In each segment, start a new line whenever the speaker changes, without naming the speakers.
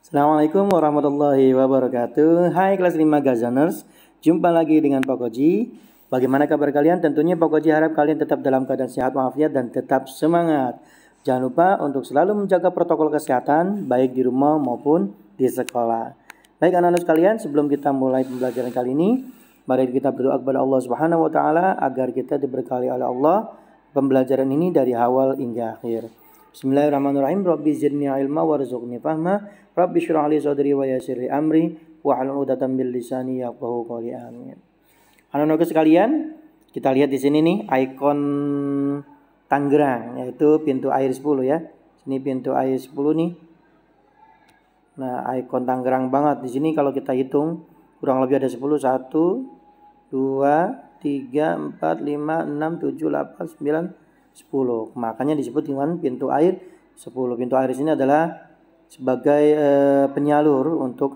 Assalamualaikum warahmatullahi wabarakatuh. Hai kelas 5 Gazaners, jumpa lagi dengan Pak Koji. Bagaimana kabar kalian? Tentunya Pak Koji harap kalian tetap dalam keadaan sehat walafiat dan tetap semangat. Jangan lupa untuk selalu menjaga protokol kesehatan baik di rumah maupun di sekolah. Baik anak-anak sekalian, sebelum kita mulai pembelajaran kali ini, mari kita berdoa kepada Allah Subhanahu wa taala agar kita diberkahi oleh Allah pembelajaran ini dari awal hingga akhir. Bismillahirrahmanirrahim. Rabbi zidni ilma warzuqni fahma. Rabbi shrah li sadri wa yassir li amri wahlul 'uqdatam min lisani yafqahu qawli. Amin. Anak-anak sekalian, kita lihat di sini nih ikon Tangerang, yaitu pintu air 10 ya. Sini pintu air 10 nih. Nah, ikon Tangerang banget. Di sini kalau kita hitung kurang lebih ada 10. 1 2 3 4 5 6 7 8 9 10. Makanya disebut dengan pintu air 10. Pintu air ini adalah sebagai penyalur untuk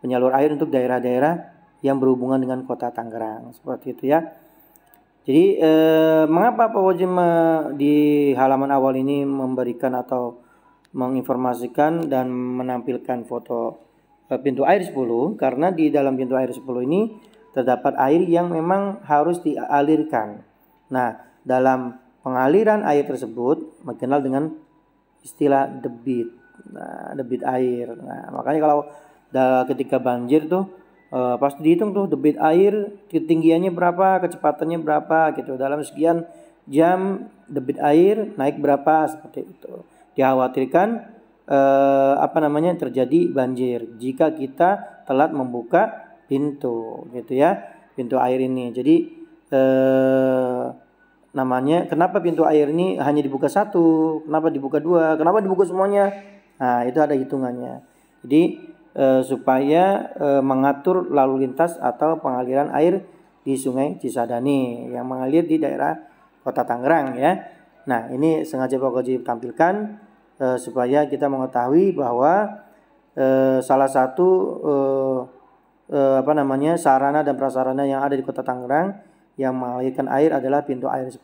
penyalur air untuk daerah-daerah yang berhubungan dengan kota Tangerang. Seperti itu ya. Jadi mengapa Pak Wajim di halaman awal ini memberikan atau menginformasikan dan menampilkan foto pintu air 10? Karena di dalam pintu air 10 ini terdapat air yang memang harus dialirkan. Nah, dalam pengaliran air tersebut dikenal dengan istilah debit. Nah, debit air. Nah, makanya kalau ketika banjir tuh pasti dihitung tuh debit air ketinggiannya berapa, kecepatannya berapa gitu. Dalam sekian jam debit air naik berapa, seperti itu. Dikhawatirkan terjadi banjir jika kita telat membuka pintu gitu ya. Pintu air ini. Jadi namanya kenapa pintu air ini hanya dibuka satu, kenapa dibuka dua, kenapa dibuka semuanya. Nah, itu ada hitungannya. Jadi supaya mengatur lalu lintas atau pengaliran air di Sungai Cisadane yang mengalir di daerah Kota Tangerang ya. Nah, ini sengaja Pak Koji tampilkan supaya kita mengetahui bahwa salah satu sarana dan prasarana yang ada di Kota Tangerang yang mengalirkan air adalah pintu air 10.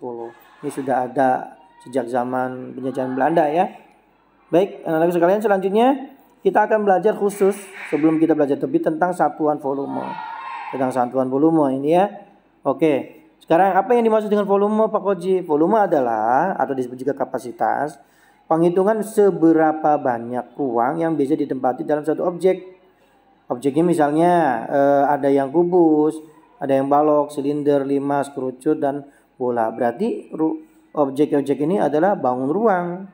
Ini sudah ada sejak zaman penjajahan Belanda ya. Baik, anak-anak sekalian, selanjutnya kita akan belajar khusus sebelum kita belajar lebih tentang satuan volume. Tentang satuan volume ini ya. Oke. Sekarang apa yang dimaksud dengan volume Pak Koji? Volume adalah atau disebut juga kapasitas, penghitungan seberapa banyak ruang yang bisa ditempati dalam satu objek. Objeknya misalnya ada yang kubus, ada yang balok, silinder, limas, kerucut, dan bola. Berarti objek-objek ini adalah bangun ruang.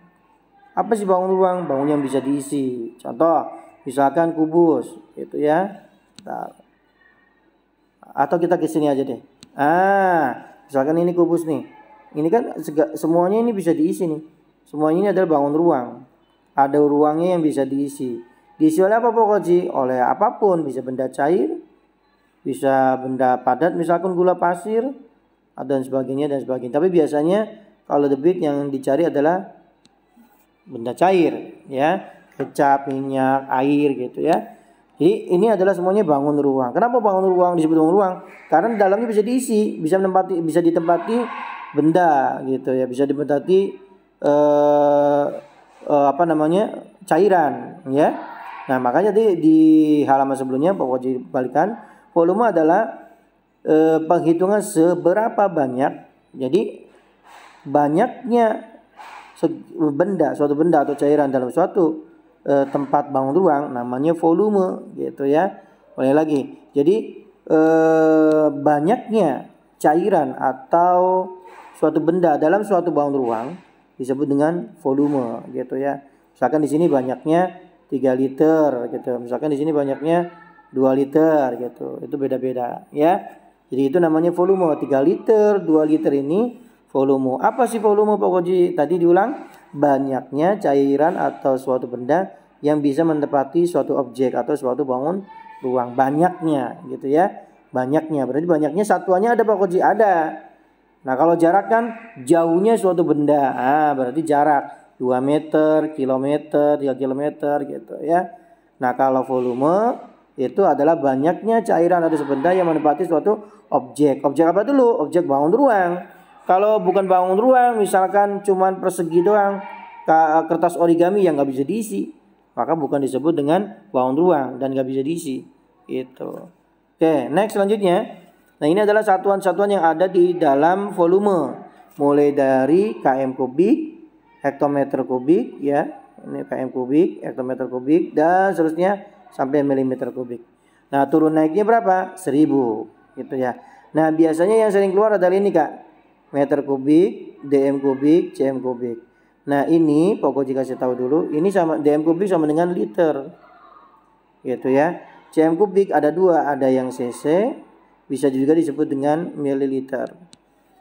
Apa sih bangun ruang? Bangun yang bisa diisi. Contoh, misalkan kubus, gitu ya. Nah, atau kita ke sini aja deh. Misalkan ini kubus nih. Ini kan semuanya ini bisa diisi nih. Semuanya ini adalah bangun ruang. Ada ruangnya yang bisa diisi. Diisi oleh apa pokoknya? Oleh apapun, bisa benda cair, bisa benda padat, misalkan gula pasir dan sebagainya. Tapi biasanya kalau debit yang dicari adalah benda cair ya, kecap, minyak, air gitu ya. Jadi ini adalah semuanya bangun ruang. Kenapa bangun ruang disebut bangun ruang? Karena dalamnya bisa diisi, bisa ditempati benda gitu ya, bisa ditempati cairan ya. Nah, makanya di halaman sebelumnya Pak Wajib balikan, volume adalah penghitungan seberapa banyak. Jadi banyaknya suatu benda atau cairan dalam suatu tempat bangun ruang namanya volume gitu ya. Boleh lagi. Jadi banyaknya cairan atau suatu benda dalam suatu bangun ruang disebut dengan volume gitu ya. Misalkan di sini banyaknya 3 liter gitu. Misalkan di sini banyaknya 2 liter gitu. Itu beda-beda ya. Jadi itu namanya volume. 3 liter, 2 liter ini volume. Apa sih volume Pak Koji? Tadi diulang, banyaknya cairan atau suatu benda yang bisa menempati suatu objek atau suatu bangun ruang. Banyaknya gitu ya. Banyaknya. Berarti banyaknya satuannya ada Pak Koji? Ada. Nah, kalau jarak kan jauhnya suatu benda. Berarti jarak 2 meter, kilometer, 3 kilometer gitu ya. Nah, kalau volume itu adalah banyaknya cairan atau benda yang menempati suatu objek. Objek apa dulu? Objek bangun ruang. Kalau bukan bangun ruang, misalkan cuman persegi doang, kertas origami yang nggak bisa diisi, maka bukan disebut dengan bound ruang dan nggak bisa diisi. Itu. Oke, next selanjutnya. Nah, ini adalah satuan-satuan yang ada di dalam volume. Mulai dari km kubik, hektometer kubik, ya. Ini km kubik, hektometer kubik, dan seterusnya sampai milimeter kubik. Nah, turun naiknya berapa? 1000, gitu ya. Nah, biasanya yang sering keluar adalah ini, Kak. Meter kubik, dm kubik, cm kubik. Nah, ini pokoknya kasih tahu dulu, ini sama dm kubik sama dengan liter. Gitu ya. Cm kubik ada dua, ada yang cc, bisa juga disebut dengan mililiter.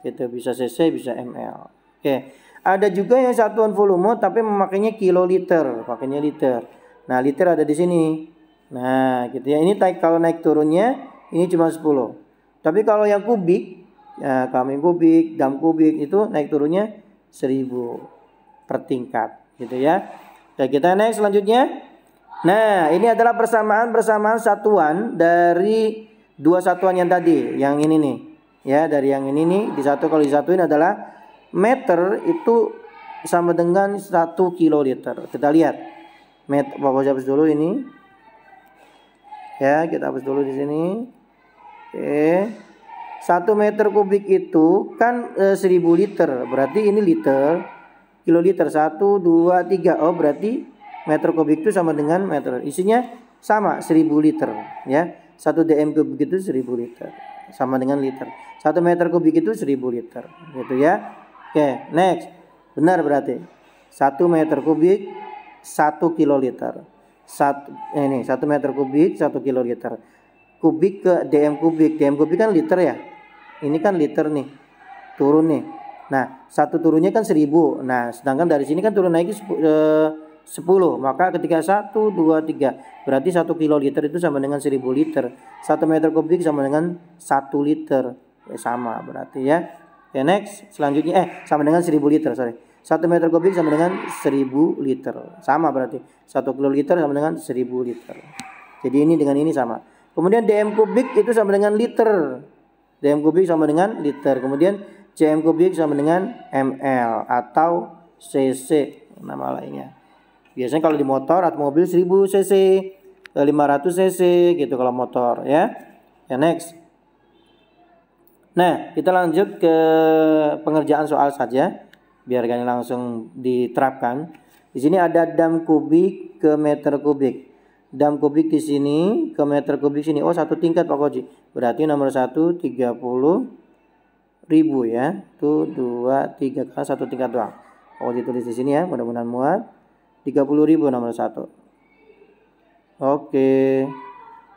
Itu bisa cc, bisa ml. Oke. Ada juga yang satuan volume tapi memakainya kiloliter, pakainya liter. Nah, liter ada di sini. Nah, gitu ya. Ini kalau naik turunnya ini cuma 10. Tapi kalau yang kubik, ya, km kubik, dam kubik itu naik turunnya 1000 per tingkat, gitu ya. Oke, kita next selanjutnya. Nah, ini adalah persamaan satuan dari dua satuan yang tadi, yang ini nih. Ya, dari yang ini nih, kalau disatuin adalah meter itu sama dengan 1 kiloliter. Kita lihat. Bapak hapus dulu ini. Ya, kita hapus dulu di sini. Oke. 1 meter kubik itu kan 1000 liter. Berarti ini liter, kiloliter 1 2 3. Oh, berarti meter kubik itu sama dengan meter. Isinya sama 1000 liter, ya. 1 dm kubik itu 1000 liter. Sama dengan liter. 1 meter kubik itu 1000 liter, gitu ya. Oke, next. Benar berarti. 1 meter kubik 1 kiloliter. 1 meter kubik 1 kiloliter. Kubik ke dm kubik. Dm kubik kan liter ya. Ini kan liter nih. Turun nih. Nah, satu turunnya kan 1000. Nah, sedangkan dari sini kan turun naik 10. Maka ketika 1 2 3 berarti 1 kiloliter itu sama dengan 1000 liter. 1 meter kubik sama dengan 1 liter. Sama berarti ya. Oke, next. Selanjutnya sama dengan 1000 liter, sorry. 1 meter kubik sama dengan 1000 liter. Sama berarti. 1 kiloliter sama dengan 1000 liter. Jadi ini dengan ini sama. Kemudian dm kubik itu sama dengan liter. Dm kubik sama dengan liter. Kemudian cm kubik sama dengan ml atau cc nama lainnya. Biasanya kalau di motor atau mobil 1000 cc, 500 cc gitu kalau motor ya. Ya, next. Nah, kita lanjut ke pengerjaan soal saja biar kalian langsung diterapkan. Di sini ada dam kubik ke meter kubik. Dam kubik di sini ke meter kubik sini. Oh, satu tingkat Pak Koji. Berarti nomor 1 30.000 ya. 1 2 3 karena satu tingkat doang. Oh, ditulis di sini ya. Mudah-mudahan muat. 30.000 nomor 1. Oke.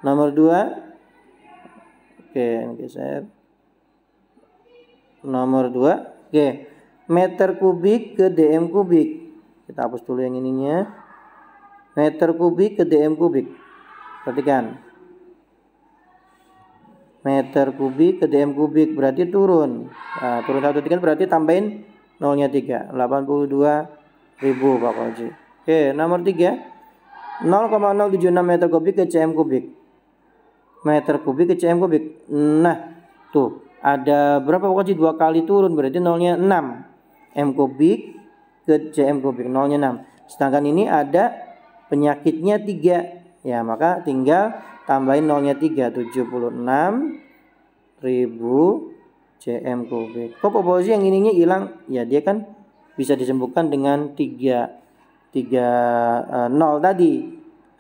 Nomor 2. Oke, ini geser. Nomor 2. Oke. Meter kubik ke dm kubik. Kita hapus dulu yang ininya. Meter kubik ke dm kubik. Perhatikan. Meter kubik ke dm kubik berarti turun. Nah, turun 1 tingkat berarti tambahin nolnya 3. 82.000 Pak Koji. Oke, nomor 3. 0,076 meter kubik ke cm kubik. Meter kubik ke cm kubik. Nah, tuh. Ada berapa Pak Koji? 2 kali turun berarti nolnya 6. M kubik ke cm kubik. Nolnya 6. Sedangkan ini ada penyakitnya 3. Ya, maka tinggal tambahin nolnya 3. 76.000 cm kubik. Kok Pak Koji yang ininya hilang? Ya, dia kan bisa disembuhkan dengan 3 0 tadi.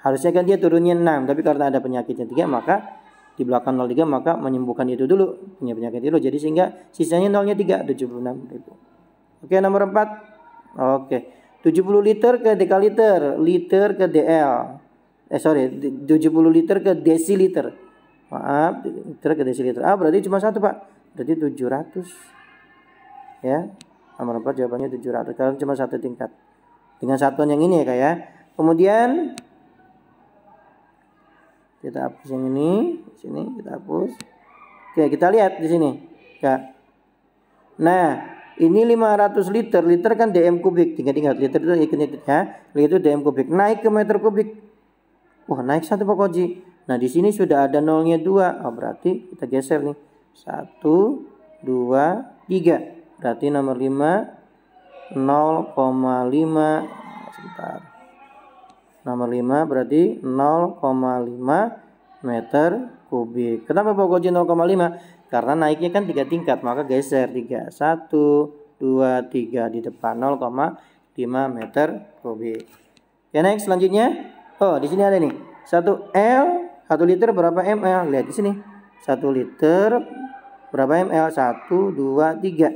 Harusnya kan dia turunnya 6, tapi karena ada penyakitnya 3 maka di belakang 03 maka menyembuhkan itu dulu, punya penyakit itu. Jadi sehingga sisanya nolnya 3, 76.000. Oke, nomor 4. Oke. 70 liter ke dekaliter, liter ke dl. 70 liter ke desiliter. Maaf, liter ke desiliter. Berarti cuma satu, Pak. Berarti 700. Ya. Nomor 4 jawabannya 700 karena cuma satu tingkat. Dengan satuan yang ini ya, Kak ya. Kemudian kita hapus yang ini, sini kita hapus. Oke, kita lihat di sini, Kak. Nah, ini 500 liter. Liter kan dm kubik. Tinggal liter itu ikut ya. Liter itu dm kubik. Naik ke meter kubik. Wah, naik 1 Pak Koji. Nah, di sini sudah ada nolnya 2. Berarti kita geser nih. 1 2 3. Berarti nomor 5 0,5 sebentar. Nomor 5 berarti 0,5 meter kubik. Kenapa Pak Koji 0,5? Karena naiknya kan 3 tingkat, maka geser 3. 1, 2, 3 di depan 0,5 meter kubik. Oke, next selanjutnya. Oh, di sini ada nih. 1 L, 1 liter berapa ml? Lihat di sini. 1 liter berapa ml? 1, 2, 3.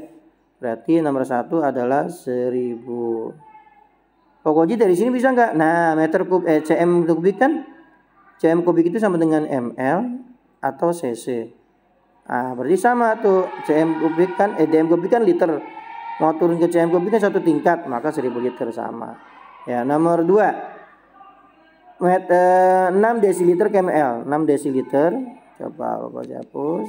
Berarti nomor 1 adalah 1000. Pokoknya dari sini bisa nggak? Nah, cm kubik kan, cm kubik itu sama dengan ml atau cc. Nah, berarti sama tuh. Cm kubik kan, dm kubik kan liter. Mau turun ke cm kubik kan 1 tingkat, maka 1000 liter sama. Ya, nomor 2. 6 desiliter ke ml. 6 desiliter. Coba Bapak hapus.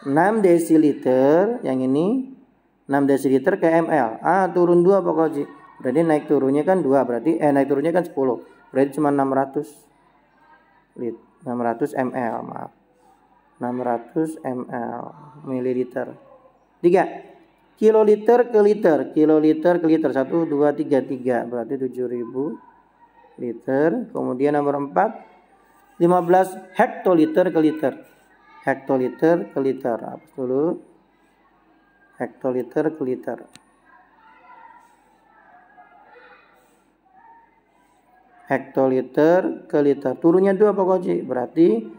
6 desiliter yang ini 6 desiliter ke ml. Turun 2 pokoknya. Berarti naik turunnya kan 2, berarti naik turunnya kan 10. Berarti cuma 600 ml, maaf. 600 ml mililiter. 3. Kiloliter ke liter. Kiloliter ke liter 1 2 3 3 berarti 7000 liter. Kemudian nomor 4. 15 hektoliter ke liter. Hektoliter ke liter. Apa dulu? Hektoliter ke liter. Hektoliter ke liter. Turunnya 2 pokoknya. Berarti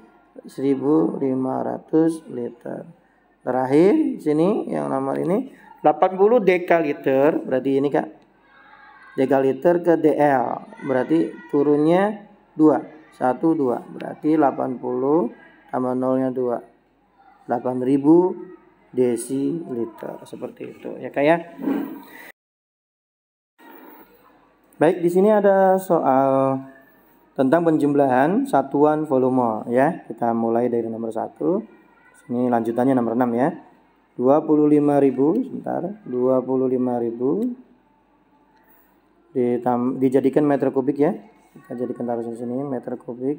1500 liter. Terakhir sini yang nomor ini 80 dekaliter. Berarti ini Kak. Dekaliter ke DL. Berarti turunnya 2. 1 2. Berarti 80 tambah nolnya 2. 8000 desiliter. Seperti itu ya Kak ya. Baik, di sini ada soal tentang penjumlahan satuan volume ya. Kita mulai dari nomor 1. Ini lanjutannya nomor 6 ya. 25.000 sebentar. 25.000 dijadikan meter kubik ya. Kita jadikan taruh di sini meter kubik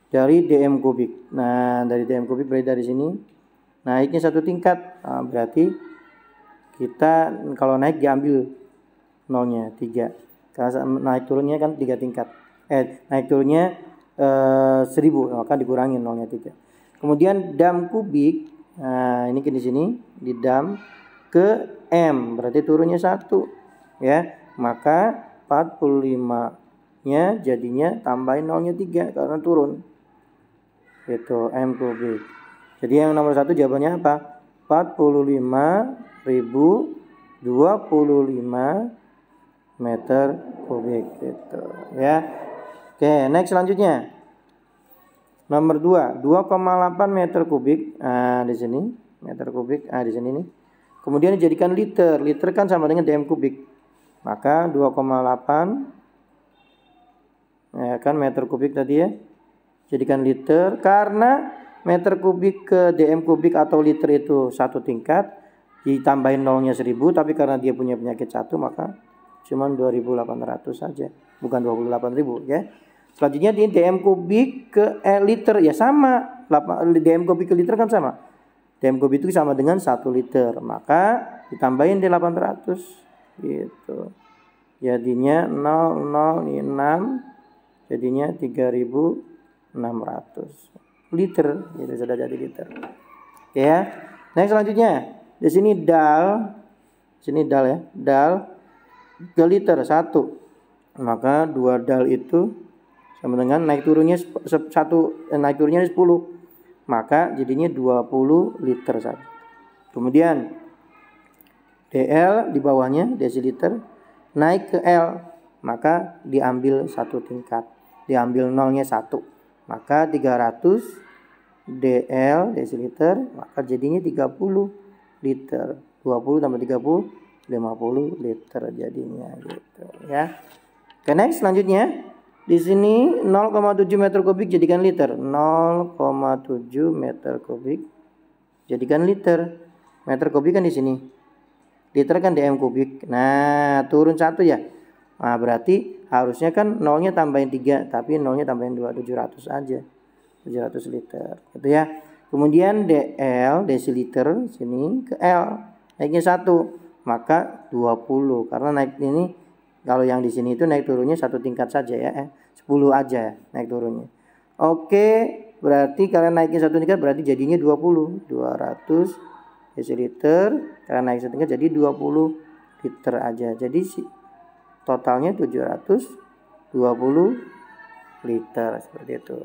dari dm kubik. Nah, dari dm kubik berarti dari sini naiknya 1 tingkat. Nah, berarti kita kalau naik diambil nolnya 3. Karena naik turunnya kan 3 tingkat. Naik turunnya 1000, maka dikurangi nolnya 3. Kemudian dam kubik. Nah, ini di sini di dam ke m, berarti turunnya 1 ya. Maka 45-nya jadinya tambahin nolnya 3 karena turun. Itu m kubik. Jadi yang nomor 1 jawabannya apa? 45.025 meter kubik gitu ya. Oke, next selanjutnya. Nomor 2, 2,8 meter kubik. Nah, di sini meter kubik. Di sini nih. Kemudian dijadikan liter. Liter kan sama dengan dm kubik. Maka 2,8 ya kan meter kubik tadi ya. Jadikan liter karena meter kubik ke dm kubik atau liter itu 1 tingkat, ditambahin nolnya 1000, tapi karena dia punya penyakit 1 maka cuma 2800 saja, bukan 28.000 ya. Selanjutnya di dm kubik ke liter ya sama. Dm kubik ke liter kan sama. Dm kubik itu sama dengan 1 liter. Maka ditambahin di 800 gitu. Jadinya 006 jadinya 3600 liter. Gitu sudah jadi liter. Ya. Next selanjutnya. Di sini dal. Sini dal ya. Dal ke liter 1. Maka 2 dal itu sama dengan naik turunnya 10, naik turunnya 10. Maka jadinya 20 liter saja. Kemudian DL di bawahnya desiliter naik ke L, maka diambil 1 tingkat. Diambil nolnya 1. Maka 300 DL desiliter, maka jadinya 30 liter. 20 tambah 30 50 liter jadinya gitu ya. Oke, next selanjutnya. Di sini 0,7 meter kubik jadikan liter. 0,7 meter kubik jadikan liter. Meter kubik kan di sini. Liter kan dm kubik. Nah, turun 1 ya. Nah, berarti harusnya kan nolnya tambahin 3, tapi nolnya tambahin 2, 700 aja. 700 liter. Gitu ya. Kemudian DL desiliter sini ke L. naiknya 1, maka 20. Karena naik ini, kalau yang di sini itu naik turunnya 1 tingkat saja ya, 10 aja naik turunnya. Oke, berarti karena naiknya 1 tingkat berarti jadinya 20. 200 desiliter, karena naik 1 tingkat jadi 20 liter aja. Jadi totalnya 720 liter seperti itu.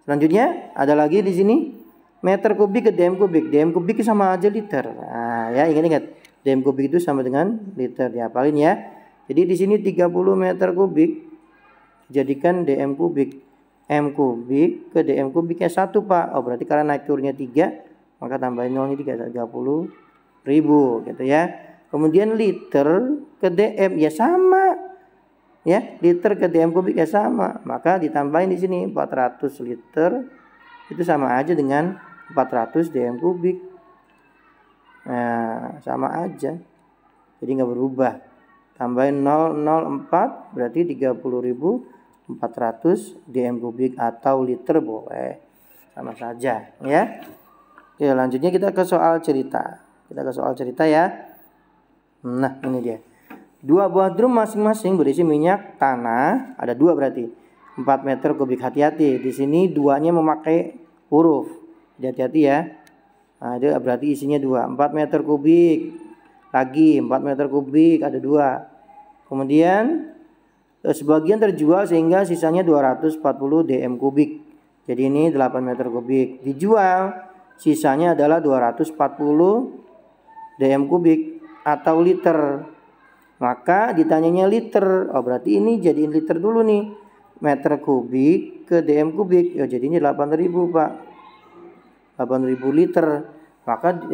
Selanjutnya ada lagi di sini meter kubik ke dm kubik. Dm kubik sama aja liter. Nah, ya ingat-ingat. Dm kubik itu sama dengan liter, dihafalin ya. Jadi di sini 30 meter kubik jadikan dm kubik. M kubik ke dm kubiknya 1, Pak. Oh, berarti karena naik turunnya 3, maka tambahin nolnya 3, 30.000 gitu ya. Kemudian liter ke dm ya sama. Ya, liter ke dm kubik ya sama. Maka ditambahin di sini 400 liter itu sama aja dengan 400 dm kubik. Nah, sama aja. Jadi nggak berubah. Tambahin 004 berarti 30.400 dm kubik atau liter boleh. Sama saja ya. Oke, lanjutnya kita ke soal cerita. Ya. Nah, ini dia. 2 buah drum masing-masing berisi minyak tanah, ada 2 berarti. 4 meter kubik. Hati-hati, di sini 2-nya memakai huruf. Hati-hati ya. Nah, itu berarti isinya 2. 4 meter kubik. Lagi 4 meter kubik ada 2. Kemudian sebagian terjual sehingga sisanya 240 dm kubik. Jadi ini 8 meter kubik. Dijual sisanya adalah 240 dm kubik atau liter. Maka ditanyanya liter. Oh, berarti ini jadiin liter dulu nih. Meter kubik ke dm kubik. Ya jadinya 8.000, Pak. 8.000 liter. Maka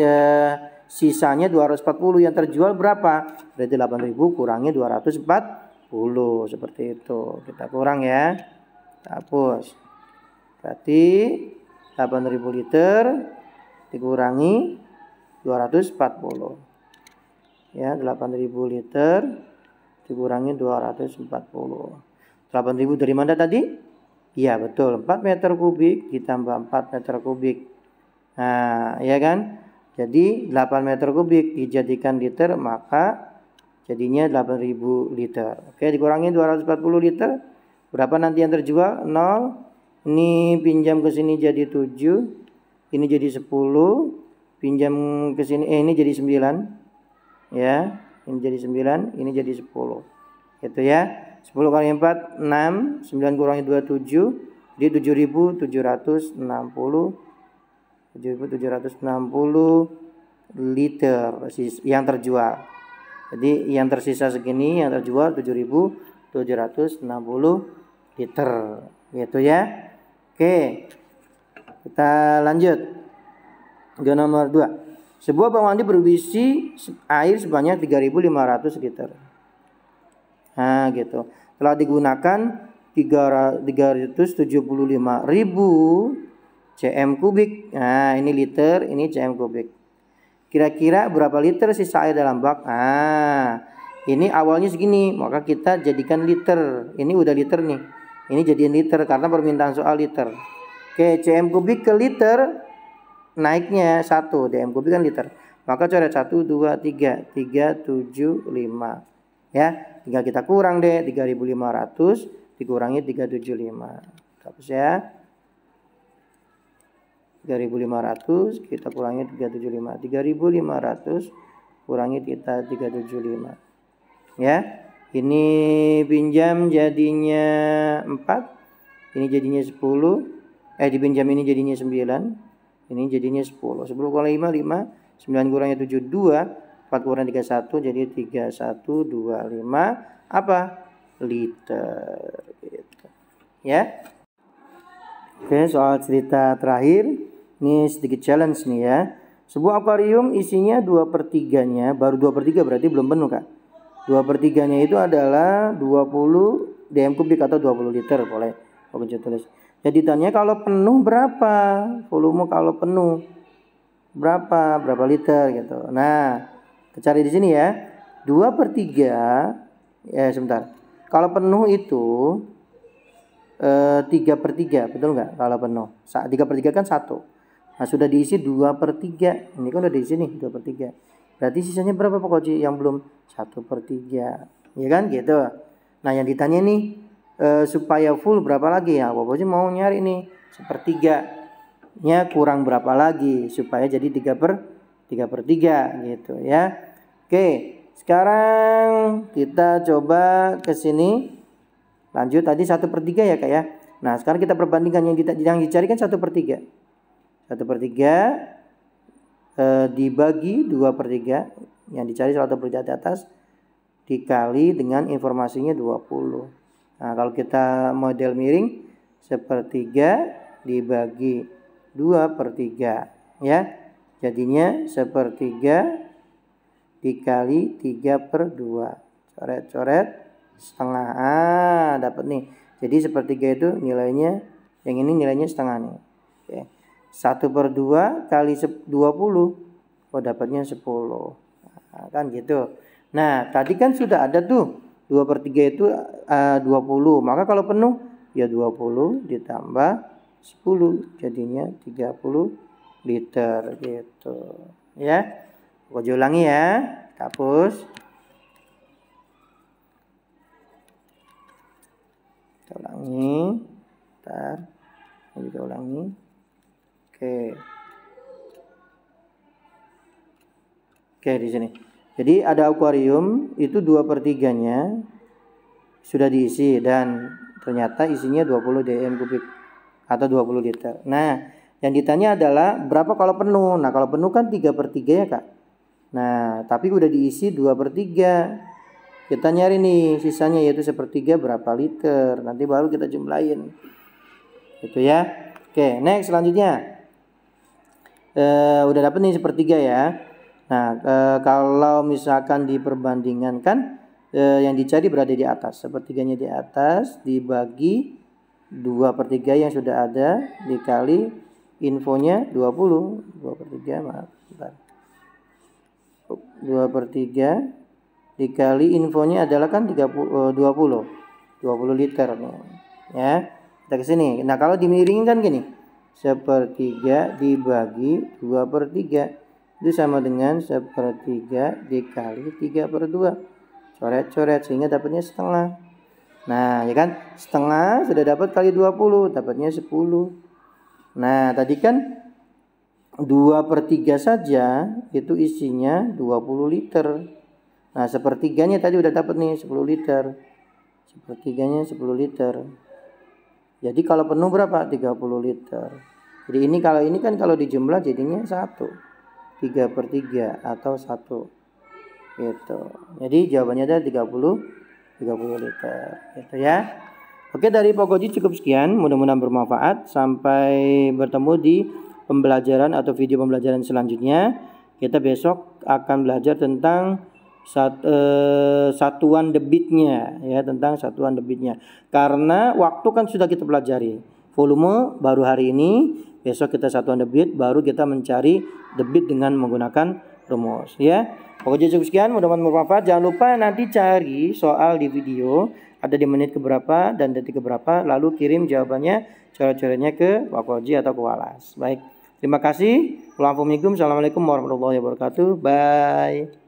sisanya 240, yang terjual berapa? Berarti 8.000 kurangnya 240. Seperti itu. Kita kurang ya. Kita hapus. Berarti 8.000 liter dikurangi 240. Ya, 8.000 liter dikurangi 240. 8.000 dari mana tadi? Iya, betul. 4 meter kubik ditambah 4 meter kubik. Nah, ya kan? Jadi 8 meter kubik dijadikan liter, maka jadinya 8.000 liter. Oke, dikurangi 240 liter. Berapa nanti yang terjual? 0. Ini pinjam ke sini jadi 7. Ini jadi 10. Pinjam ke sini ini jadi 9. Ya, ini jadi 9, ini jadi 10. Gitu ya. 10 kali 4 6, 9 kurangi 2 7. Jadi 7.760 liter yang terjual. Jadi yang tersisa segini, yang terjual 7.760 liter. Gitu ya. Oke. Kita lanjut. Ke nomor 2. Sebuah bak mandi berisi air sebanyak 3.500 liter. Nah, gitu. Telah digunakan 375.000 cm kubik. Nah, ini liter, ini cm kubik. Kira-kira berapa liter sisa air dalam bak? Nah, ini awalnya segini, maka kita jadikan liter. Ini udah liter nih. Ini jadiin liter karena permintaan soal liter. Oke, cm kubik ke liter naiknya 1, dm kubik kan liter. Maka coret 1 2 3 375. Ya, tinggal kita kurang deh 3.500 dikurangi 375. Hapus ya. 3.500 kita kurangi 375. 3.500 kurangi kita 375. Ya. Ini pinjam jadinya 4. Ini jadinya 10. Dipinjam ini jadinya 9. Ini jadinya 10. 10 kali 5, 5. 9 kurangi 7, 2. 4 kurangi 3, 1. Jadi 3125. Apa? Liter. Gitu. Ya. Oke, soal cerita terakhir. Ini sedikit challenge nih ya. Sebuah akuarium isinya 2/3-nya. Baru 2/3 berarti belum penuh, Kak. 2/3-nya itu adalah 20 dm kubik atau 20 liter. Boleh. Oke, tulis. Jadi ditanya kalau penuh berapa? Volume kalau penuh berapa liter gitu. Nah, kita cari di sini ya. 2/3 sebentar. Kalau penuh itu 3/3, betul nggak? Kalau penuh 3/3 kan 1. Nah, sudah diisi 2/3. Ini kan udah diisi nih 2/3. Berarti sisanya berapa Pak Koji yang belum? 1/3. Ya kan gitu. Nah yang ditanya nih supaya full berapa lagi ya? Pak Koji mau nyari nih 1/3-nya kurang berapa lagi supaya jadi 3/3 gitu ya. Oke, sekarang kita coba ke sini. Lanjut tadi 1/3 ya Kak ya. Nah sekarang kita perbandingkan yang dicari kan 1/3. 1/3 dibagi 2/3, yang dicari 1/3 di atas dikali dengan informasinya 20. Nah kalau kita model miring 1/3 dibagi 2/3 ya, jadinya 1/3 dikali 3/2. Coret-coret setengah. Dapat nih. Jadi 1/3 itu nilainya, yang ini nilainya setengah nih. Oke. 1/2 kali 20. Oh dapatnya 10. Nah, kan gitu. Nah tadi kan sudah ada tuh 2/3 itu 20. Maka kalau penuh ya 20 ditambah 10 jadinya 30 liter gitu ya. Aku ulangi ya. Hapus. Kita ulangi. Bentar. Ini kita ulangi. Oke di sini. Jadi ada akuarium itu 2/3-nya sudah diisi dan ternyata isinya 20 dm kubik atau 20 liter. Nah, yang ditanya adalah berapa kalau penuh? Nah, kalau penuh kan 3/3 ya, Kak. Nah, tapi udah diisi 2/3. Kita nyari nih sisanya yaitu 1/3 berapa liter. Nanti baru kita jumlahin. Itu ya. Oke, next selanjutnya. Udah dapet nih 1/3 ya. Nah, kalau misalkan diperbandingan kan yang dicari berada di atas. 1/3-nya di atas dibagi 2/3 yang sudah ada dikali infonya 20. 2/3 maaf. Bentar. 2/3 dikali infonya adalah kan 20 liter nih. Ya. Kita ke sini. Nah, kalau dimiringin kan gini. 1/3 dibagi 2/3 itu sama dengan 1/3 dikali 3/2. Coret-coret sehingga dapatnya setengah. Nah ya kan, setengah sudah dapat kali 20 dapatnya 10. Nah tadi kan 2/3 saja itu isinya 20 liter. Nah 1/3-nya tadi udah dapat nih 10 liter. 1/3-nya 10 liter. Jadi kalau penuh berapa? 30 liter. Jadi ini kan kalau dijumlah jadinya 3/3 atau 1 gitu. Jadi jawabannya adalah 30 liter gitu ya. Oke, dari Pak Koji cukup sekian, mudah-mudahan bermanfaat. Sampai bertemu di pembelajaran atau video pembelajaran selanjutnya. Kita besok akan belajar tentang satuan debitnya ya, tentang satuan debitnya. Karena waktu kan sudah kita pelajari. Volume baru hari ini, besok kita satuan debit, baru kita mencari debit dengan menggunakan rumus ya. Pokoknya cukup sekian, mudah-mudahan bermanfaat. Jangan lupa nanti cari soal di video, ada di menit keberapa dan detik keberapa, lalu kirim jawabannya coret-coretnya ke Pak Koji atau ke Walas. Baik, terima kasih. Assalamualaikum warahmatullahi wabarakatuh. Bye.